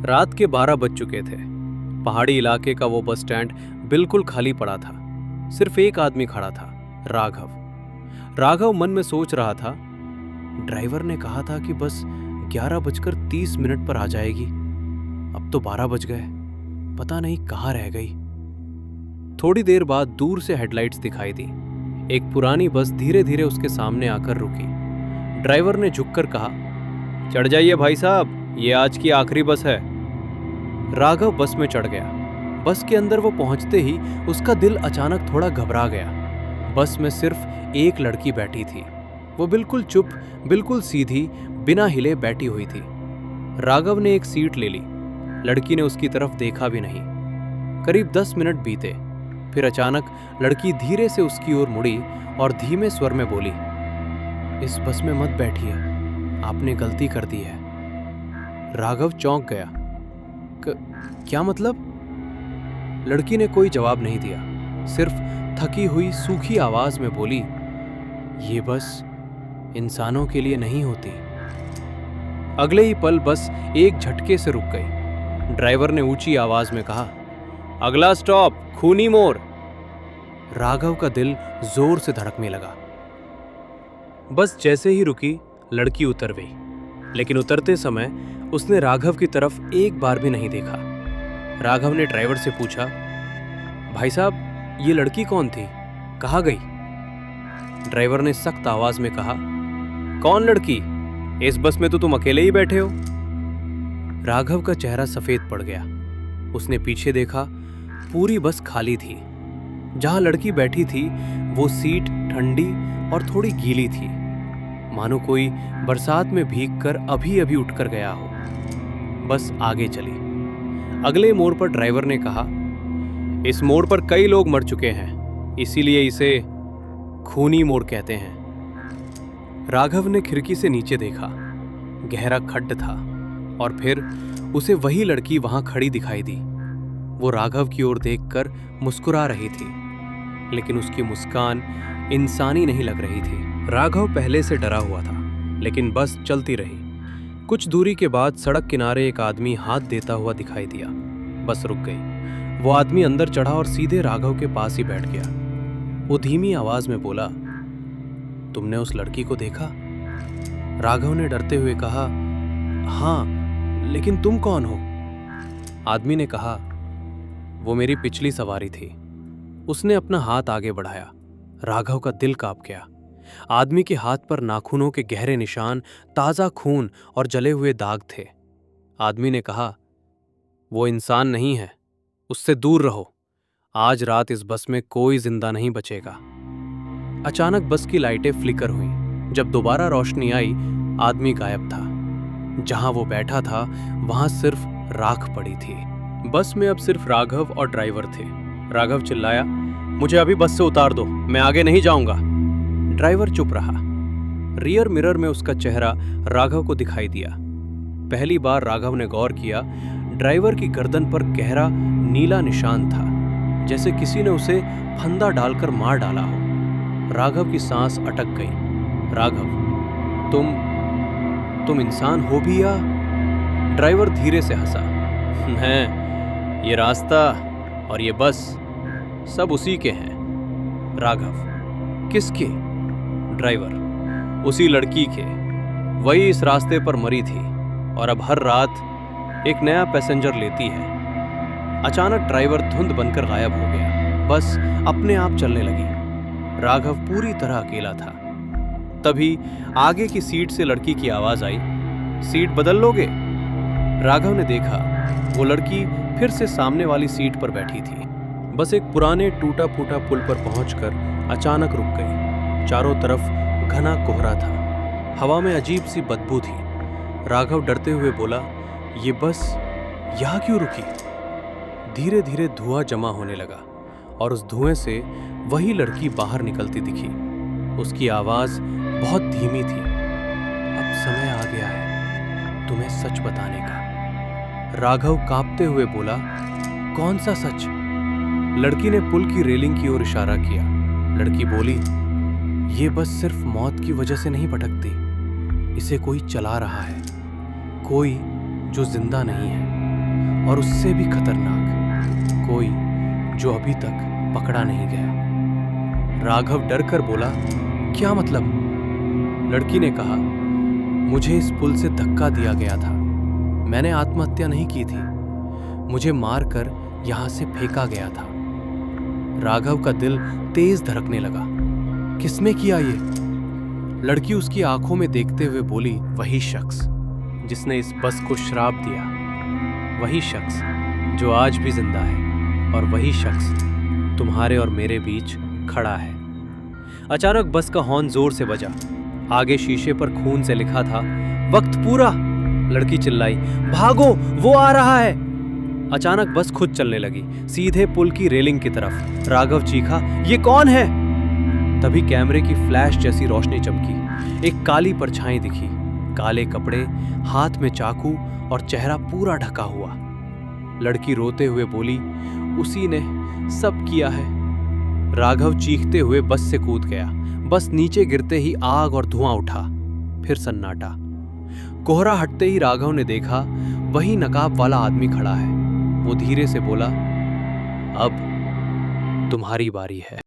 रात के 12 बज चुके थे। पहाड़ी इलाके का वो बस स्टैंड बिल्कुल खाली पड़ा था। सिर्फ एक आदमी खड़ा था, राघव मन में सोच रहा था, ड्राइवर ने कहा था कि बस 11:30 पर आ जाएगी। अब तो 12 बज गए, पता नहीं कहाँ रह गई। थोड़ी देर बाद दूर से हेडलाइट्स दिखाई दी। एक पुरानी बस धीरे धीरे उसके सामने आकर रुकी। ड्राइवर ने झुककर कहा, चढ़ जाइए भाई साहब, ये आज की आखिरी बस है। राघव बस में चढ़ गया। बस के अंदर वो पहुंचते ही उसका दिल अचानक थोड़ा घबरा गया। बस में सिर्फ एक लड़की बैठी थी। वो बिल्कुल चुप, बिल्कुल सीधी, बिना हिले बैठी हुई थी। राघव ने एक सीट ले ली। लड़की ने उसकी तरफ देखा भी नहीं। करीब 10 मिनट बीते। फिर अचानक लड़की धीरे से उसकी ओर मुड़ी और धीमे स्वर में बोली, इस बस में मत बैठिए, आपने गलती कर दी है। राघव चौंक गया। क्या मतलब? लड़की ने कोई जवाब नहीं दिया, सिर्फ थकी हुई सूखी आवाज में बोली, ये बस इंसानों के लिए नहीं होती। अगले ही पल बस एक झटके से रुक गई। ड्राइवर ने ऊंची आवाज में कहा, अगला स्टॉप खूनी मोड़। राघव का दिल जोर से धड़कने लगा। बस जैसे ही रुकी, लड़की उतर गई, लेकिन उतरते समय उसने राघव की तरफ एक बार भी नहीं देखा। राघव ने ड्राइवर से पूछा, भाई साहब, ये लड़की कौन थी, कहाँ गई? ड्राइवर ने सख्त आवाज में कहा, कौन लड़की? इस बस में तो तुम अकेले ही बैठे हो। राघव का चेहरा सफेद पड़ गया। उसने पीछे देखा, पूरी बस खाली थी। जहां लड़की बैठी थी वो सीट ठंडी और थोड़ी गीली थी, मानो कोई बरसात में भीगकर अभी अभी उठकर गया हो। बस आगे चली। अगले मोड़ पर ड्राइवर ने कहा, इस मोड़ पर कई लोग मर चुके हैं, इसीलिए इसे खूनी मोड़ कहते हैं। राघव ने खिड़की से नीचे देखा। गहरा खड्ड था और फिर उसे वही लड़की वहां खड़ी दिखाई दी। वो राघव की ओर देखकर मुस्कुरा रही थी, लेकिन उसकी मुस्कान इंसानी नहीं लग रही थी। राघव पहले से डरा हुआ था, लेकिन बस चलती रही। कुछ दूरी के बाद सड़क किनारे एक आदमी हाथ देता हुआ दिखाई दिया। बस रुक गई। वो आदमी अंदर चढ़ा और सीधे राघव के पास ही बैठ गया। वो धीमी आवाज में बोला, तुमने उस लड़की को देखा? राघव ने डरते हुए कहा, हाँ, लेकिन तुम कौन हो? आदमी ने कहा, वो मेरी पिछली सवारी थी। उसने अपना हाथ आगे बढ़ाया। राघव का दिल कांप गया। आदमी के हाथ पर नाखूनों के गहरे निशान, ताजा खून और जले हुए दाग थे। आदमी ने कहा, वो इंसान नहीं है, उससे दूर रहो। आज रात इस बस में कोई जिंदा नहीं बचेगा। अचानक बस की लाइटें फ्लिकर हुईं। जब दोबारा रोशनी आई, आदमी गायब था। जहां वो बैठा था वहां सिर्फ राख पड़ी थी। बस में अब सिर्फ राघव और ड्राइवर थे। राघव चिल्लाया, मुझे अभी बस से उतार दो, मैं आगे नहीं जाऊंगा। ड्राइवर चुप रहा। रियर मिरर में उसका चेहरा राघव को दिखाई दिया। पहली बार राघव ने गौर किया, ड्राइवर की गर्दन पर गहरा नीला निशान था, जैसे किसी ने उसे फंदा डालकर मार डाला हो। राघव की सांस अटक गई। राघव, तुम इंसान हो भी या? ड्राइवर धीरे से हंसा। मैं, ये रास्ता और ये बस सब उसी के हैं। राघव, किसके? ड्राइवर, उसी लड़की के। वही इस रास्ते पर मरी थी और अब हर रात एक नया पैसेंजर लेती है। अचानक ड्राइवर धुंध बनकर गायब हो गया। बस अपने आप चलने लगी। राघव पूरी तरह अकेला था। तभी आगे की सीट से लड़की की आवाज आई, सीट बदल लोगे? राघव ने देखा, वो लड़की फिर से सामने वाली सीट पर बैठी थी। बस एक पुराने टूटा फूटा पुल पर पहुंचकर अचानक रुक गई। चारों तरफ घना कोहरा था। हवा में अजीब सी बदबू थी। राघव डरते हुए बोला, ये बस यहाँ क्यों रुकी? धीरे धीरे धुआं जमा होने लगा और उस धुएं से वही लड़की बाहर निकलती दिखी। उसकी आवाज बहुत धीमी थी, अब समय आ गया है तुम्हें सच बताने का। राघव कांपते हुए बोला, कौन सा सच? लड़की ने पुल की रेलिंग की ओर इशारा किया। लड़की बोली, ये बस सिर्फ मौत की वजह से नहीं भटकती, इसे कोई चला रहा है, कोई जो जिंदा नहीं है। और उससे भी खतरनाक कोई जो अभी तक पकड़ा नहीं गया। राघव डर कर बोला, क्या मतलब? लड़की ने कहा, मुझे इस पुल से धक्का दिया गया था। मैंने आत्महत्या नहीं की थी, मुझे मारकर यहां से फेंका गया था। राघव का दिल तेज धड़कने लगा। किसने किया ये? लड़की उसकी आंखों में देखते हुए बोली, वही शख्स जिसने इस बस को श्राप दिया, वही शख्स जो आज भी जिंदा है, और वही शख्स तुम्हारे और मेरे बीच खड़ा है। अचानक बस का हॉर्न जोर से बजा। आगे शीशे पर खून से लिखा था, वक्त पूरा। लड़की चिल्लाई, भागो, वो आ रहा है। अचानक बस खुद चलने लगी, सीधे पुल की रेलिंग की तरफ। राघव चीखा, ये कौन है? तभी कैमरे की फ्लैश जैसी रोशनी चमकी। एक काली परछाई दिखी, काले कपड़े, हाथ में चाकू और चेहरा पूरा ढका हुआ। लड़की रोते हुए बोली, उसी ने सब किया है। राघव चीखते हुए बस से कूद गया। बस नीचे गिरते ही आग और धुआं उठा, फिर सन्नाटा। कोहरा हटते ही राघव ने देखा, वही नकाब वाला आदमी खड़ा है। वो धीरे से बोला, अब तुम्हारी बारी है।